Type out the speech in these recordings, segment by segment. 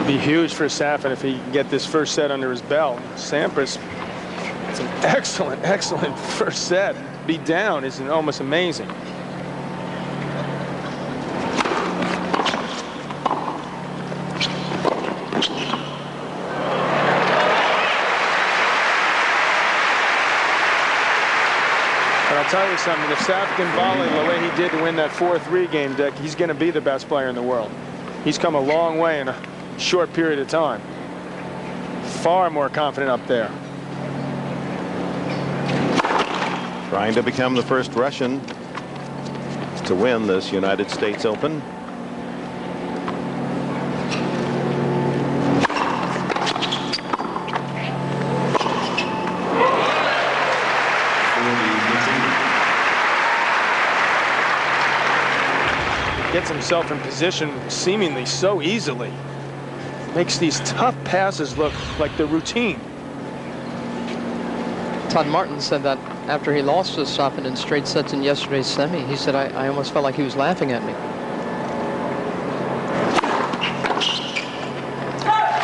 Be huge for Safin if he can get this first set under his belt. Sampras, it's an excellent, excellent first set. Be down is almost amazing. But I'll tell you something, if Safin can volley the way he did to win that 4-3 game, Dick, he's going to be the best player in the world. He's come a long way in a short period of time. Far more confident up there. Trying to become the first Russian to win this United States Open. Gets himself in position seemingly so easily. Makes these tough passes look like the routine. Todd Martin said that after he lost to Safin in straight sets in yesterday's semi. He said, I almost felt like he was laughing at me.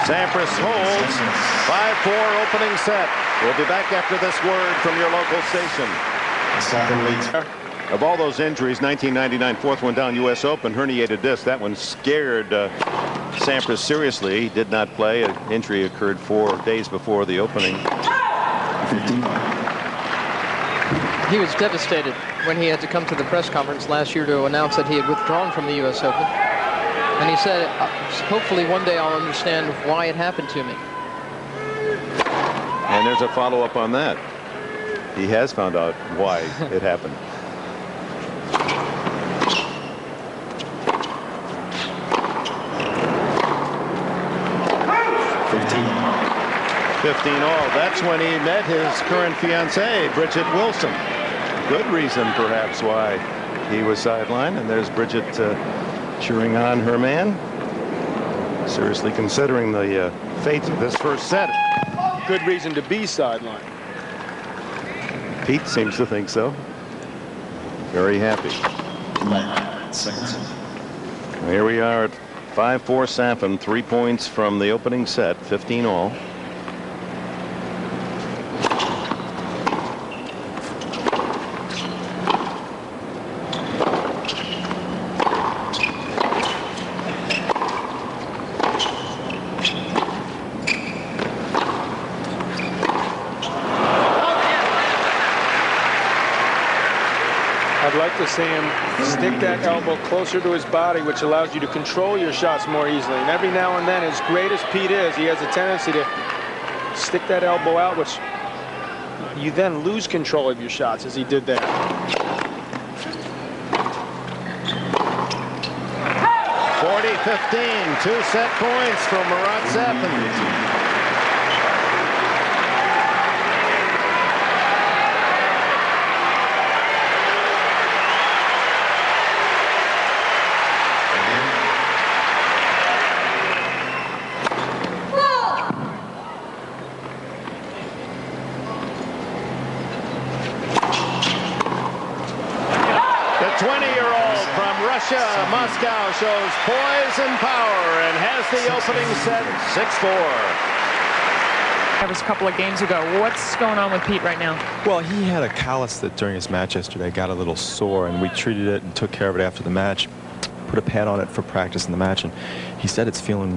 Sampras holds 5-4 opening set. We'll be back after this word from your local station. Of all those injuries, 1999 fourth one down U.S. Open, herniated disc. That one scared Sampras seriously. He did not play. An injury occurred 4 days before the opening. He was devastated when he had to come to the press conference last year to announce that he had withdrawn from the U.S. Open. And he said, hopefully one day I'll understand why it happened to me. And there's a follow-up on that. He has found out why it happened. 15 all. That's when he met his current fiancée, Bridget Wilson. Good reason, perhaps, why he was sidelined. And there's Bridget cheering on her man. Seriously considering the fate of this first set. Good reason to be sidelined. Pete seems to think so. Very happy. Here we are at 5-4 Safin, 3 points from the opening set, 15 all. I'd like to see him stick that elbow closer to his body, which allows you to control your shots more easily. And every now and then, as great as Pete is, he has a tendency to stick that elbow out, which you then lose control of your shots, as he did there. 40-15, 2 set points from Marat Safin. Moscow shows poise and power and has the opening set 6-4. That was a couple of games ago. What's going on with Pete right now? Well, he had a callus that during his match yesterday got a little sore, and we treated it and took care of it after the match. Put a pad on it for practice in the match, and he said it's feeling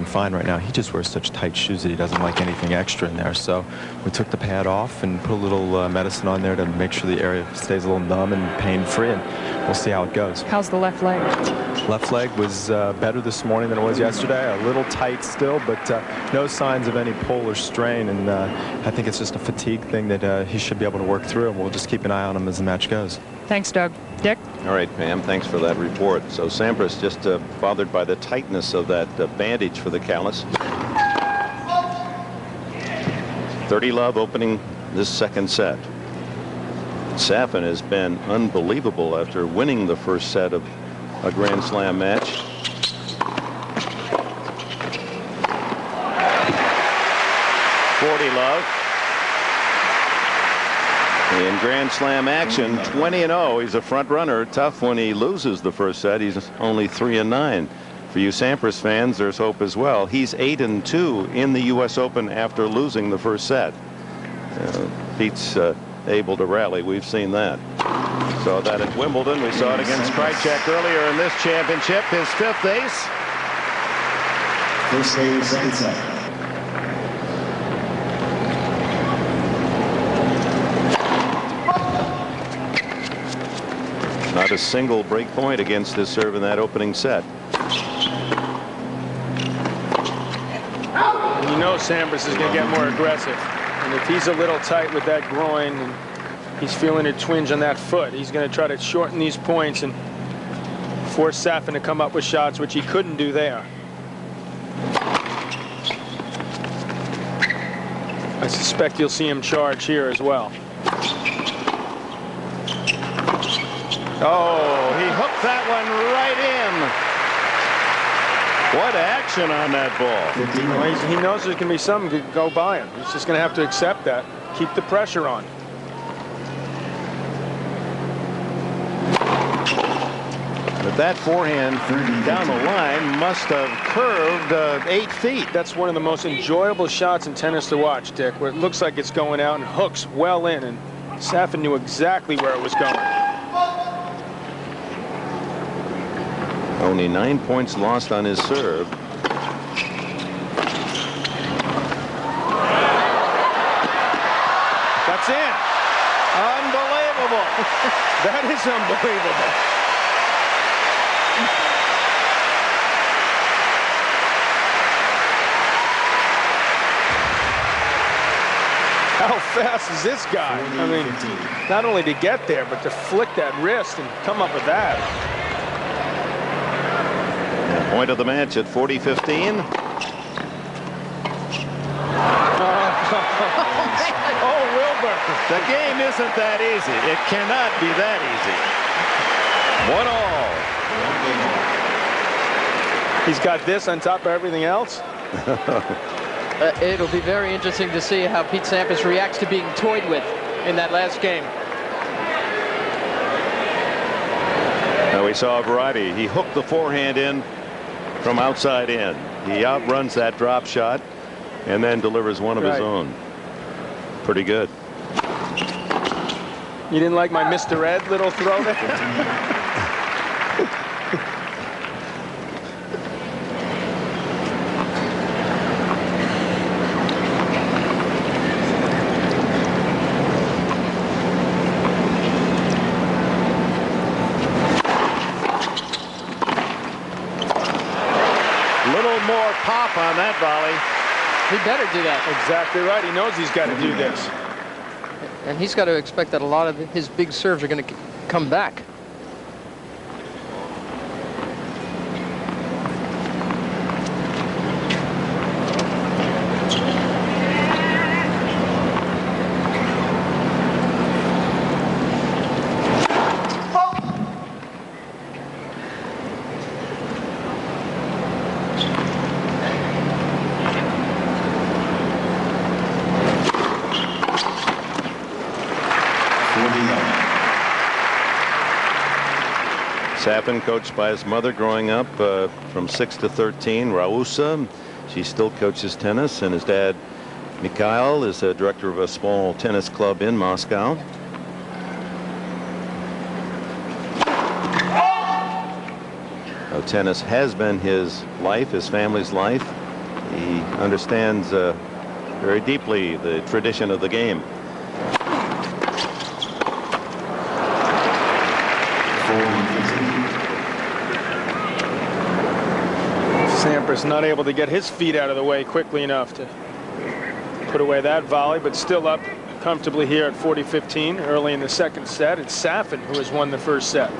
fine right now. He just wears such tight shoes that he doesn't like anything extra in there. So we took the pad off and put a little medicine on there to make sure the area stays a little numb and pain-free, and we'll see how it goes. How's the left leg? Left leg was better this morning than it was yesterday. A little tight still, but no signs of any pull or strain, and I think it's just a fatigue thing that he should be able to work through, and we'll just keep an eye on him as the match goes. Thanks, Doug. Dick? All right, Pam, thanks for that report. So Sampras just bothered by the tightness of that bandage for the callus. 30-love opening this second set. Safin has been unbelievable after winning the first set of a Grand Slam match. .40 in Grand Slam action, 20-0. He's a front runner. Tough when he loses the first set. He's only 3-9. For you Sampras fans, there's hope as well. He's 8-2 in the U.S. Open after losing the first set. Pete's able to rally. We've seen that. Saw that at Wimbledon. We saw it against Krajicek earlier in this championship. His 5th ace. First game, second set. Not a single break point against his serve in that opening set. You know Sampras is going to get more aggressive. And if he's a little tight with that groin and he's feeling a twinge on that foot, he's going to try to shorten these points and force Safin to come up with shots, which he couldn't do there. I suspect you'll see him charge here as well. Oh, he hooked that one right in. What action on that ball. Well, he knows there's going to be something to go by him. He's just going to have to accept that. Keep the pressure on. But that forehand down the line must have curved 8 feet. That's one of the most enjoyable shots in tennis to watch, Dick, where it looks like it's going out and hooks well in, and Safin knew exactly where it was going. Only 9 points lost on his serve. That's in. Unbelievable. That is unbelievable. How fast is this guy? I mean, not only to get there, but to flick that wrist and come up with that. Point of the match at 40-15. Oh, Wilbur. The game isn't that easy. It cannot be that easy. 1-all. He's got this on top of everything else. It'll be very interesting to see how Pete Sampras reacts to being toyed with in that last game. Now we saw a variety. He hooked the forehand in from outside in. He outruns that drop shot and then delivers one of his own. Pretty good. You didn't like my Mr. Ed little throw there? Pop on that volley. He better do that. Exactly right. He knows he's got to do this. And he's got to expect that a lot of his big serves are going to come back. Safin, coached by his mother growing up from 6 to 13. Rausa, she still coaches tennis, and his dad, Mikhail, is a director of a small tennis club in Moscow. Tennis has been his life, his family's life. He understands very deeply the tradition of the game. Sampras not able to get his feet out of the way quickly enough to put away that volley, but still up comfortably here at 40-15 early in the second set. It's Safin who has won the first set.